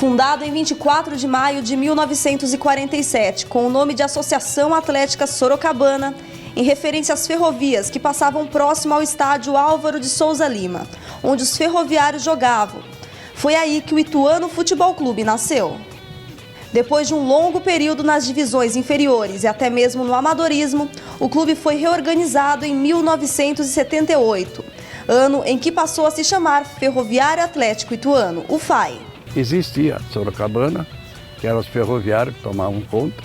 Fundado em 24 de maio de 1947, com o nome de Associação Atlética Sorocabana, em referência às ferrovias que passavam próximo ao estádio Álvaro de Souza Lima, onde os ferroviários jogavam. Foi aí que o Ituano Futebol Clube nasceu. Depois de um longo período nas divisões inferiores e até mesmo no amadorismo, o clube foi reorganizado em 1978, ano em que passou a se chamar Ferroviário Atlético Ituano, o FAI. Existia Sorocabana, que eram os ferroviários que tomavam conta.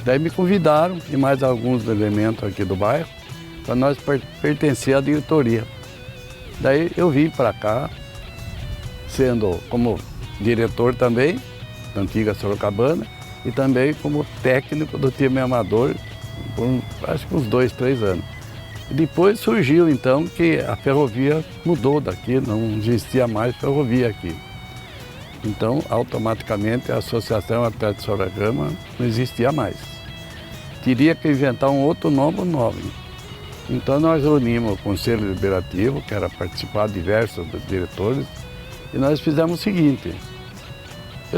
Daí me convidaram, e mais alguns elementos aqui do bairro, para nós pertencer à diretoria. Daí eu vim para cá, sendo como diretor também, da antiga Sorocabana, e também como técnico do time amador, por acho que uns 2, 3 anos. E depois surgiu então que a ferrovia mudou daqui, não existia mais ferrovia aqui. Então, automaticamente, a Associação Atlético Sorocabana não existia mais. Teria que inventar um outro nome. Então, nós reunimos o Conselho Deliberativo, que era participar de diversos diretores, e nós fizemos o seguinte.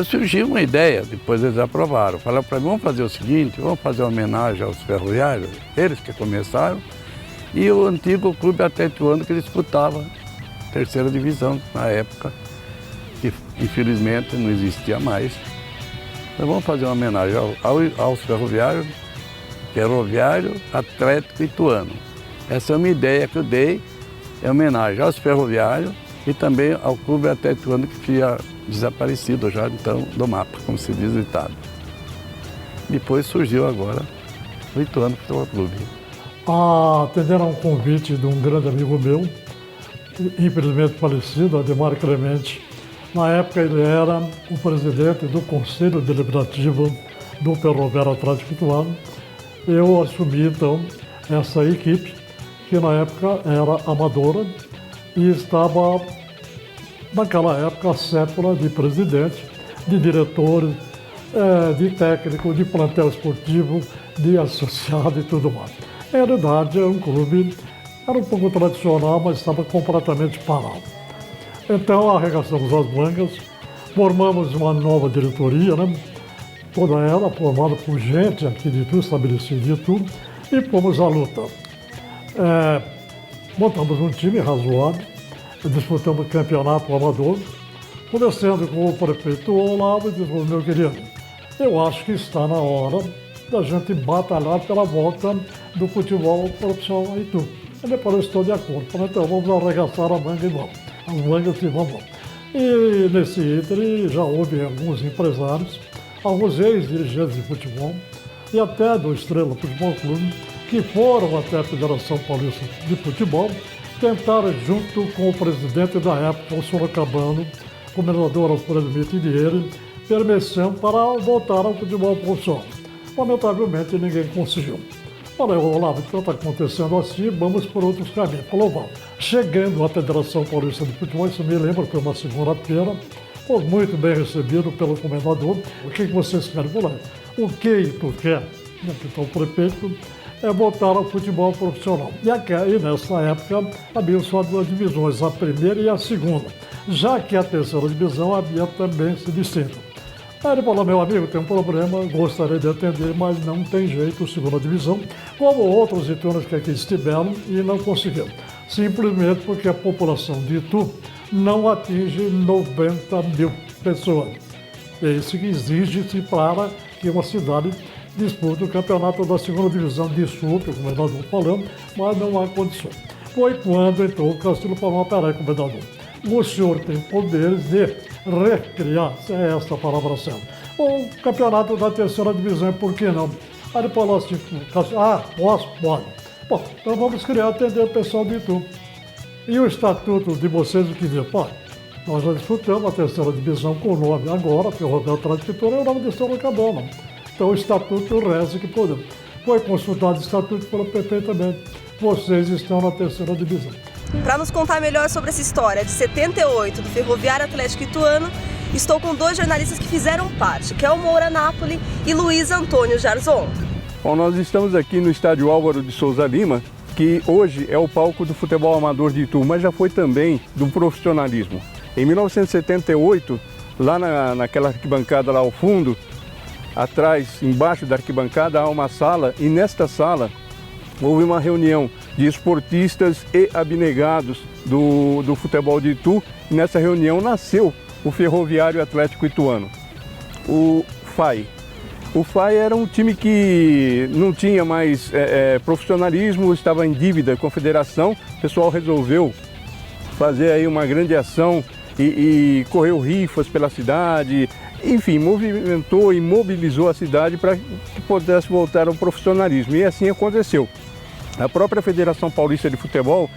Surgiu uma ideia, depois eles aprovaram. Falaram para mim, vamos fazer o seguinte, vamos fazer uma homenagem aos ferroviários, eles que começaram, e o antigo Clube Atlético Ituano que disputava a terceira divisão na época, que infelizmente não existia mais. Então vamos fazer uma homenagem aos ferroviários, Ferroviário Atlético Ituano. Essa é uma ideia que eu dei, é homenagem aos ferroviários e também ao Clube Atlético Ituano que tinha desaparecido já então do mapa, como se diz o ditado. Depois surgiu agora o Ituano Futebol Clube. Atendendo a um convite de um grande amigo meu, infelizmente falecido, Ademar Clemente. Na época ele era o presidente do Conselho Deliberativo do Ferroviário Atlético Ituano. Eu assumi então essa equipe, que na época era amadora e estava naquela época a cédula de presidente, de diretores, de técnico, de plantel esportivo, de associado e tudo mais. Na realidade, era um clube, era um pouco tradicional, mas estava completamente parado. Então, arregaçamos as mangas, formamos uma nova diretoria, né? Toda ela formada por gente aqui de Itu, estabelecida de Itu, e fomos à luta. Montamos um time razoável, disputamos o campeonato amador, conversando com o prefeito Olavo e disse, meu querido, eu acho que está na hora da gente batalhar pela volta do futebol profissional em Itu. E depois eu estou de acordo. Falei, então vamos arregaçar a manga e vamos. As mangas e vamos. E nesse ínter já houve alguns empresários, alguns ex-dirigentes de futebol e até do Estrela Futebol Clube, que foram até a Federação Paulista de Futebol, tentaram, junto com o presidente da época, o sorocabano, governador Alfredo Vieira, permissão para voltar ao futebol profissional. Lamentavelmente, ninguém conseguiu. Falei, Olavo, então está acontecendo assim, vamos por outros caminhos. Falou, vamos. Chegando à Federação Paulista de Futebol, isso me lembra, foi uma segunda-feira, foi muito bem recebido pelo comendador. O que vocês querem? Falei, o que tu quer? Então, o prefeito é voltar ao futebol profissional. E nessa época havia só 2 divisões, a primeira e a segunda, já que a terceira divisão havia também se distinto. Aí ele falou, meu amigo, tem um problema, gostaria de atender, mas não tem jeito, segunda divisão, como outros ituanos que aqui estiveram e não conseguiram. Simplesmente porque a população de Itu não atinge 90 mil pessoas. É isso que exige-se para que uma cidade dispute o campeonato da segunda divisão. Desculpe, o comendador falando, mas não há condições. Foi quando então o Castilho falou, peraí, comendador, o senhor tem poderes de recriar, se é essa a palavra certa, o campeonato da terceira divisão, por que não? Aí ele falou assim, posso? Pode. Bom, então vamos criar, atender o pessoal de Itu. E o estatuto de vocês, o que diz? Pai, nós já disputamos a terceira divisão com o nome agora, Ferroviário Atlético Ituano, é o nome de Sorocabana. Então o estatuto reza que podemos. Foi consultado o estatuto pelo perfeitamente. Vocês estão na terceira divisão. Para nos contar melhor sobre essa história de 78 do Ferroviário Atlético Ituano, estou com 2 jornalistas que fizeram parte, que é o Moura Napoli e Luiz Antônio Jarzon. Bom, nós estamos aqui no estádio Álvaro de Souza Lima, que hoje é o palco do futebol amador de Itu, mas já foi também do profissionalismo. Em 1978, lá naquela arquibancada lá ao fundo, atrás, embaixo da arquibancada, há uma sala, e nesta sala houve uma reunião de esportistas e abnegados do futebol de Itu. E nessa reunião nasceu o Ferroviário Atlético Ituano, o FAI. O FAI era um time que não tinha mais profissionalismo, estava em dívida com a federação. O pessoal resolveu fazer aí uma grande ação e correu rifas pela cidade, enfim, movimentou e mobilizou a cidade para que pudesse voltar ao profissionalismo. E assim aconteceu. A própria Federação Paulista de Futebol,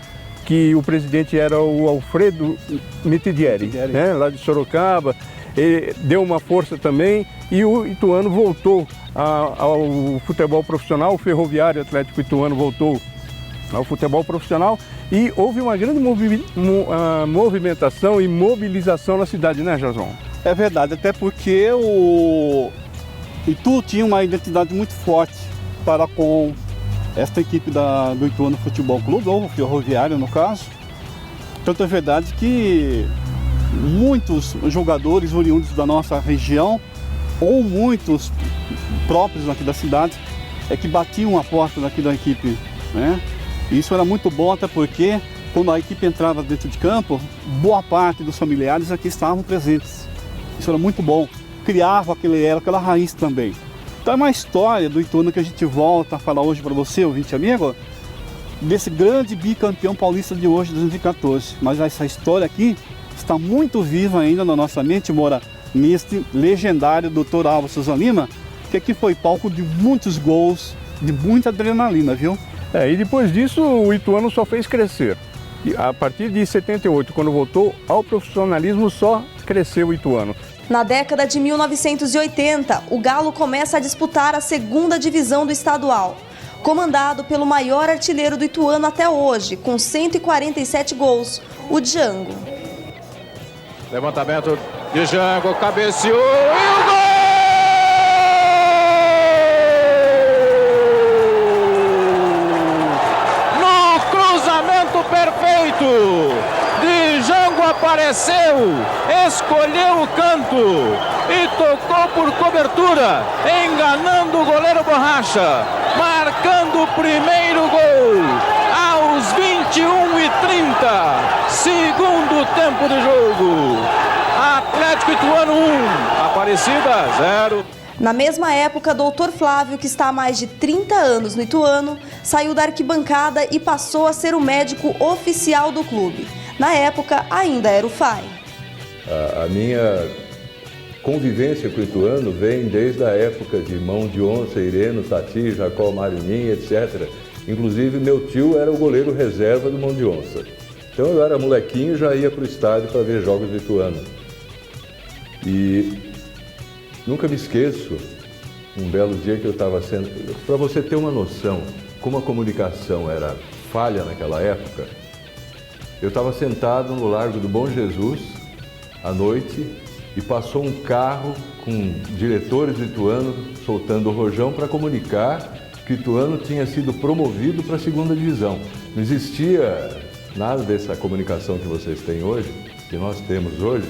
que o presidente era o Alfredo Mitidieri, né, lá de Sorocaba, ele deu uma força também e o Ituano voltou ao futebol profissional, o Ferroviário Atlético Ituano voltou ao futebol profissional e houve uma grande movimentação e mobilização na cidade, né, Jason? É verdade, até porque o Itu tinha uma identidade muito forte para com esta equipe do Ituano Futebol Clube, ou o Ferroviário no caso. Tanto é verdade que muitos jogadores oriundos da nossa região, ou muitos próprios aqui da cidade, que batiam a porta daqui da equipe, né? E isso era muito bom, até porque quando a equipe entrava dentro de campo, boa parte dos familiares aqui estavam presentes. Isso era muito bom, criava aquela raiz também. Então é uma história do Ituano que a gente volta a falar hoje para você, ouvinte amigo, desse grande bicampeão paulista de hoje, 2014. Mas essa história aqui está muito viva ainda na nossa mente, mora neste legendário Dr. Álvaro Souza Lima, que aqui foi palco de muitos gols, de muita adrenalina, viu? E depois disso o Ituano só fez crescer. E a partir de 78, quando voltou ao profissionalismo, só cresceu o Ituano. Na década de 1980, o Galo começa a disputar a segunda divisão do estadual, comandado pelo maior artilheiro do Ituano até hoje, com 147 gols, o Django. Levantamento de Django, cabeceou e o gol! No cruzamento perfeito! Django apareceu, escolheu o canto e tocou por cobertura, enganando o goleiro Borracha, marcando o primeiro gol aos 21h30, segundo tempo de jogo. Atlético Ituano 1, Aparecida 0. Na mesma época, Dr. Flávio, que está há mais de 30 anos no Ituano, saiu da arquibancada e passou a ser o médico oficial do clube. Na época, ainda era o FAI. A minha convivência com o Ituano vem desde a época de Mão de Onça, Ireno, Tati, Jacó, Marininha, etc. Inclusive, meu tio era o goleiro reserva do Mão de Onça. Então, eu era molequinho e já ia para o estádio para ver jogos do Ituano. E nunca me esqueço, um belo dia que eu estava sendo... Para você ter uma noção, como a comunicação era falha naquela época, eu estava sentado no Largo do Bom Jesus, à noite, e passou um carro com diretores do Ituano soltando o rojão para comunicar que o Ituano tinha sido promovido para a segunda divisão. Não existia nada dessa comunicação que vocês têm hoje, que nós temos hoje.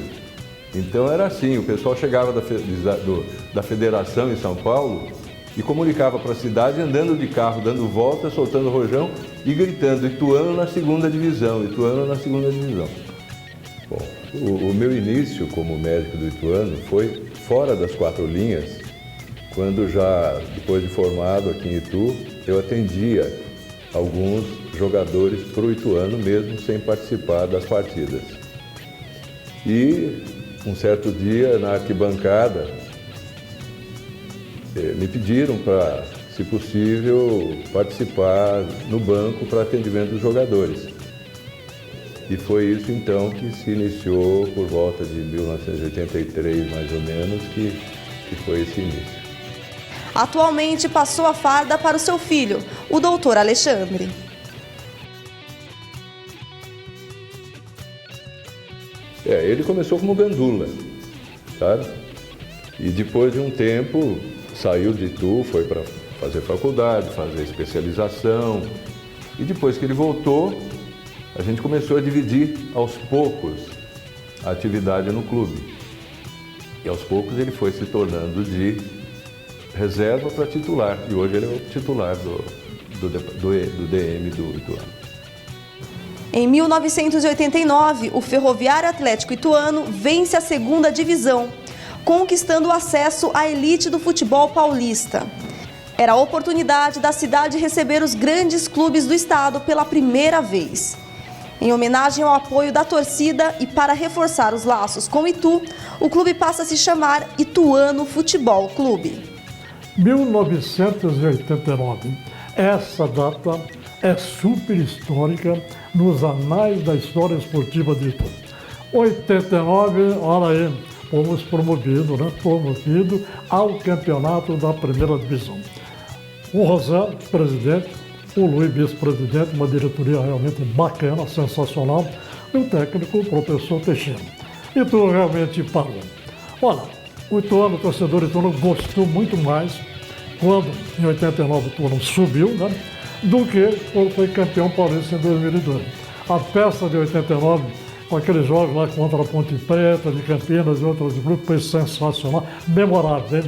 Então era assim, o pessoal chegava da federação em São Paulo e comunicava para a cidade andando de carro, dando volta, soltando rojão e gritando Ituano na segunda divisão, Ituano na segunda divisão. Bom, o meu início como médico do Ituano foi fora das quatro linhas, quando já, depois de formado aqui em Itu, eu atendia alguns jogadores para o Ituano mesmo sem participar das partidas. E um certo dia, na arquibancada, me pediram para, se possível, participar no banco para atendimento dos jogadores. E foi isso então que se iniciou por volta de 1983, mais ou menos, que foi esse início. Atualmente passou a farda para o seu filho, o Dr. Alexandre. Ele começou como gandula, sabe? E depois de um tempo saiu de Itu, foi para fazer faculdade, fazer especialização. E depois que ele voltou, a gente começou a dividir aos poucos a atividade no clube. E aos poucos ele foi se tornando de reserva para titular. E hoje ele é o titular do DM do Ituano. Em 1989, o Ferroviário Atlético Ituano vence a 2ª divisão, conquistando o acesso à elite do futebol paulista. Era a oportunidade da cidade receber os grandes clubes do estado pela primeira vez. Em homenagem ao apoio da torcida e para reforçar os laços com Itu, o clube passa a se chamar Ituano Futebol Clube. 1989. Essa data é super histórica nos anais da história esportiva de Itu. 89, olha aí, fomos promovidos, Promovido ao campeonato da primeira divisão. O José, presidente, o Luiz, vice-presidente, uma diretoria realmente bacana, sensacional, e o técnico, o professor Teixeira. Itu realmente parou. Olha, o Ituano, o torcedor Ituano gostou muito mais quando, em 89, o Ituano subiu, do que quando foi campeão paulista em 2002. A festa de 89, com aqueles jogos lá contra a Ponte Preta, de Campinas e outros grupos, foi sensacional, memorável.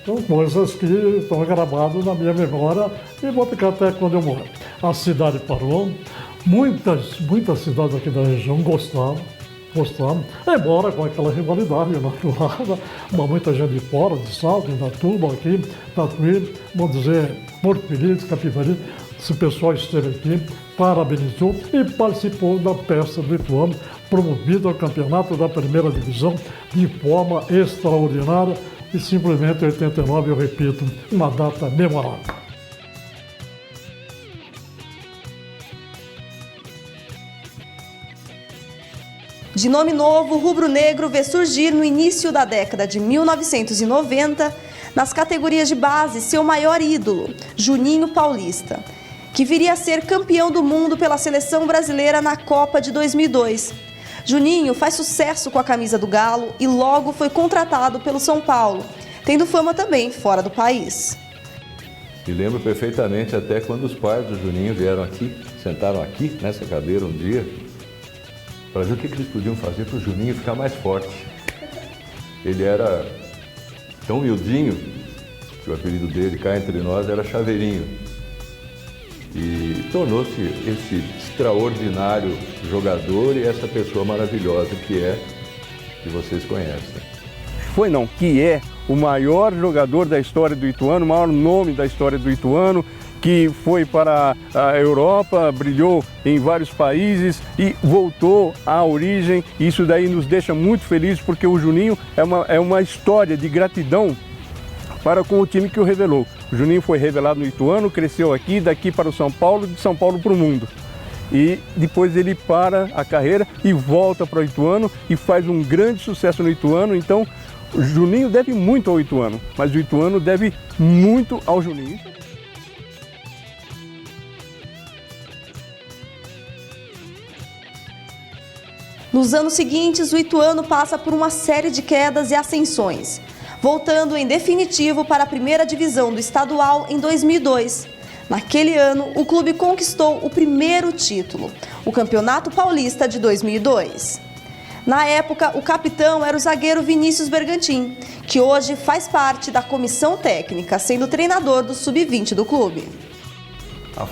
São coisas que estão gravadas na minha memória e vou ficar até quando eu morrer. A cidade parou, muitas cidades aqui da região gostaram, embora com aquela rivalidade natural, mas muita gente de fora, de Salto, de Indatuba, aqui, Tatuí, vamos dizer, Porto Feliz, Capivari, esse pessoal esteve aqui, parabenizou e participou da festa do Ituano, promovido ao campeonato da primeira divisão de forma extraordinária e simplesmente 89, eu repito, uma data memorável. De nome novo, o rubro-negro vê surgir no início da década de 1990, nas categorias de base, seu maior ídolo, Juninho Paulista, que viria a ser campeão do mundo pela seleção brasileira na Copa de 2002. Juninho faz sucesso com a camisa do Galo e logo foi contratado pelo São Paulo, tendo fama também fora do país. Me lembro perfeitamente até quando os pais do Juninho vieram aqui, sentaram aqui nessa cadeira um dia, para ver o que eles podiam fazer para o Juninho ficar mais forte. Ele era tão miudinho que o apelido dele, cá entre nós, era Chaveirinho. E tornou-se esse extraordinário jogador e essa pessoa maravilhosa que vocês conhecem. Foi não, que é o maior jogador da história do Ituano, o maior nome da história do Ituano, que foi para a Europa, brilhou em vários países e voltou à origem. Isso daí nos deixa muito felizes porque o Juninho é uma história de gratidão para com o time que o revelou. O Juninho foi revelado no Ituano, cresceu aqui, daqui para o São Paulo, de São Paulo para o mundo. E depois ele para a carreira e volta para o Ituano e faz um grande sucesso no Ituano. Então, o Juninho deve muito ao Ituano, mas o Ituano deve muito ao Juninho. Nos anos seguintes, o Ituano passa por uma série de quedas e ascensões, voltando em definitivo para a primeira divisão do estadual em 2002. Naquele ano, o clube conquistou o primeiro título, o Campeonato Paulista de 2002. Na época, o capitão era o zagueiro Vinícius Bergantin, que hoje faz parte da comissão técnica, sendo treinador do sub-20 do clube.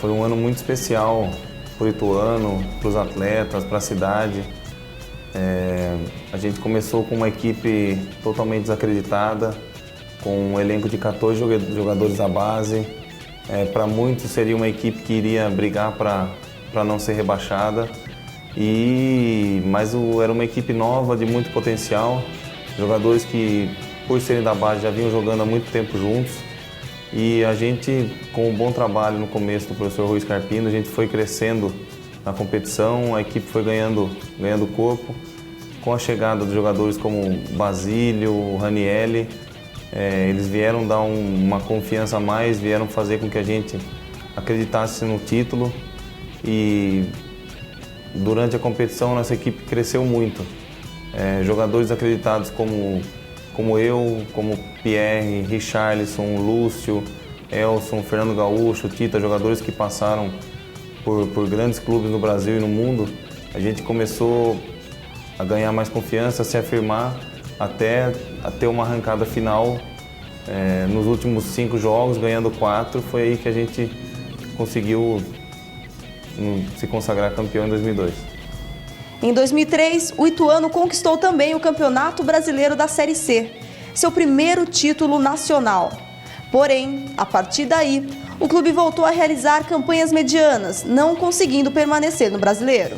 Foi um ano muito especial para o Ituano, para os atletas, para a cidade. A gente começou com uma equipe totalmente desacreditada, com um elenco de 14 jogadores à base. Para muitos seria uma equipe que iria brigar para não ser rebaixada. Mas era uma equipe nova, de muito potencial, jogadores que, por serem da base, já vinham jogando há muito tempo juntos. E a gente, com um bom trabalho no começo do professor Rui Scarpino, a gente foi crescendo na competição, a equipe foi ganhando corpo. Com a chegada de jogadores como Basílio, Ranielli, eles vieram dar uma confiança a mais, vieram fazer com que a gente acreditasse no título. E durante a competição, nossa equipe cresceu muito. Jogadores acreditados como eu, como Pierre, Richarlison, Lúcio, Elson, Fernando Gaúcho, Tita, jogadores que passaram por grandes clubes no Brasil e no mundo. A gente começou a ganhar mais confiança, a se afirmar até ter uma arrancada final nos últimos 5 jogos, ganhando 4, foi aí que a gente conseguiu se consagrar campeão em 2002. Em 2003, o Ituano conquistou também o Campeonato Brasileiro da Série C, seu primeiro título nacional. Porém, a partir daí, o clube voltou a realizar campanhas medianas, não conseguindo permanecer no Brasileiro.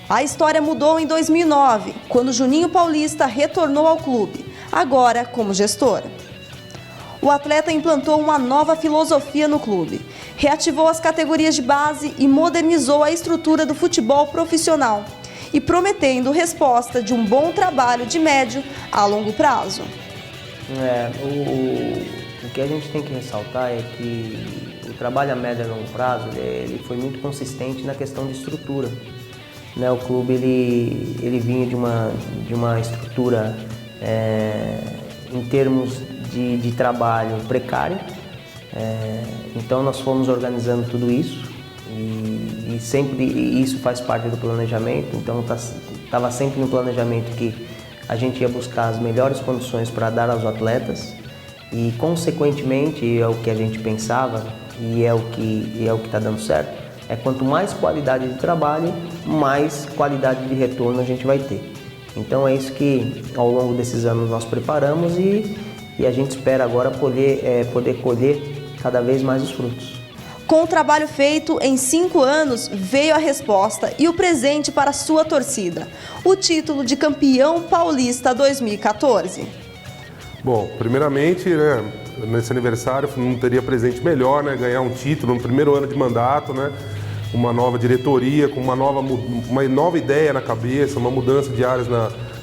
A história mudou em 2009, quando Juninho Paulista retornou ao clube, agora como gestor. O atleta implantou uma nova filosofia no clube, reativou as categorias de base e modernizou a estrutura do futebol profissional, e prometendo resposta de um bom trabalho de médio a longo prazo. O que a gente tem que ressaltar é que o trabalho a médio e a longo prazo ele foi muito consistente na questão de estrutura. O clube ele vinha de uma estrutura em termos de trabalho precário, então nós fomos organizando tudo isso e sempre isso faz parte do planejamento, então estava sempre no planejamento que a gente ia buscar as melhores condições para dar aos atletas e consequentemente é o que a gente pensava e é o que está dando certo. Quanto mais qualidade de trabalho, mais qualidade de retorno a gente vai ter. Então é isso que ao longo desses anos nós preparamos e a gente espera agora poder colher cada vez mais os frutos. Com o trabalho feito em 5 anos, veio a resposta e o presente para a sua torcida, o título de campeão paulista 2014. Bom, primeiramente, nesse aniversário não teria presente melhor, ganhar um título no primeiro ano de mandato, uma nova diretoria, com uma nova ideia na cabeça, uma mudança de áreas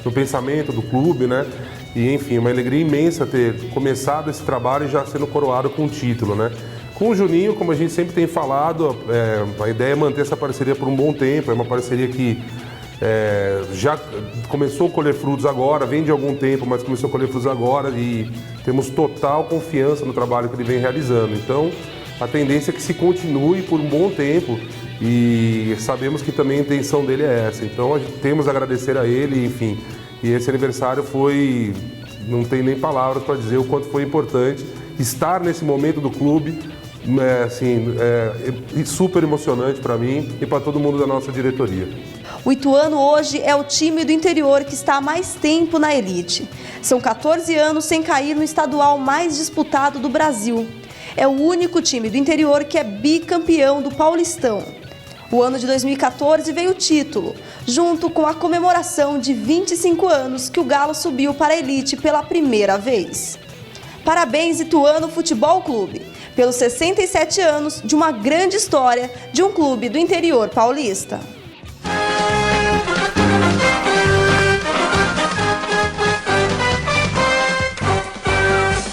no pensamento do clube, E, enfim, uma alegria imensa ter começado esse trabalho e já sendo coroado com o título, Com o Juninho, como a gente sempre tem falado, a ideia é manter essa parceria por um bom tempo, é uma parceria que já começou a colher frutos agora, vem de algum tempo, mas começou a colher frutos agora e temos total confiança no trabalho que ele vem realizando. Então, a tendência é que se continue por um bom tempo e sabemos que também a intenção dele é essa. Então, temos a agradecer a ele, enfim. E esse aniversário não tem nem palavras para dizer o quanto foi importante estar nesse momento do clube, super emocionante para mim e para todo mundo da nossa diretoria. O Ituano hoje é o time do interior que está há mais tempo na elite. São 14 anos sem cair no estadual mais disputado do Brasil. É o único time do interior que é bicampeão do Paulistão. O ano de 2014 veio o título, junto com a comemoração de 25 anos que o Galo subiu para a elite pela primeira vez. Parabéns, Ituano Futebol Clube, pelos 67 anos de uma grande história de um clube do interior paulista.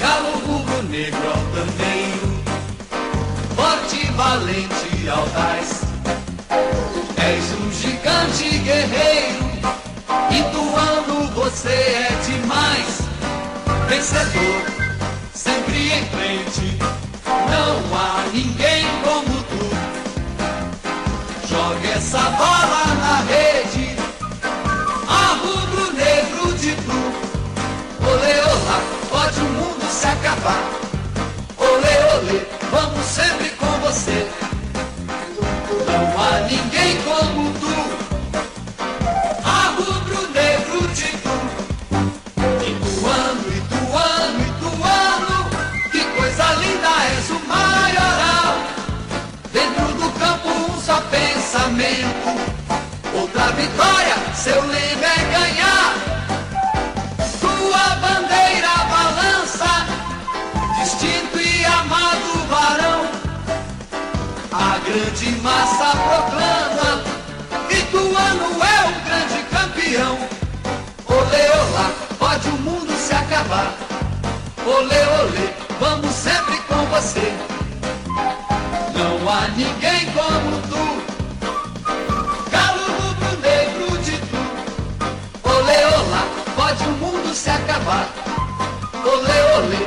Galo rubro-negro altaneiro, forte, valente e audaz. És um gigante guerreiro, Ituano você é demais. Vencedor, sempre em frente, não há ninguém como tu. Joga essa bola na rede, a rubro-negro de tu. Olê, olá, pode o mundo se acabar. Olê, olê, vamos sempre com você. Não há ninguém como tu, a rubro-negro de tu. Ituano, Ituano, Ituano, que coisa linda, és o maioral. Dentro do campo um só pensamento, outra vitória, seu lema é ganhar. Tua bandeira balança, distinto e amado varão. A grande massa proclama, Ituano é o grande campeão. Olê, olá, pode o mundo se acabar. Olê, olê, vamos sempre com você. Não há ninguém como tu, Galo rubro-negro de tu. Olê, olá, pode o mundo se acabar. Olê, olê,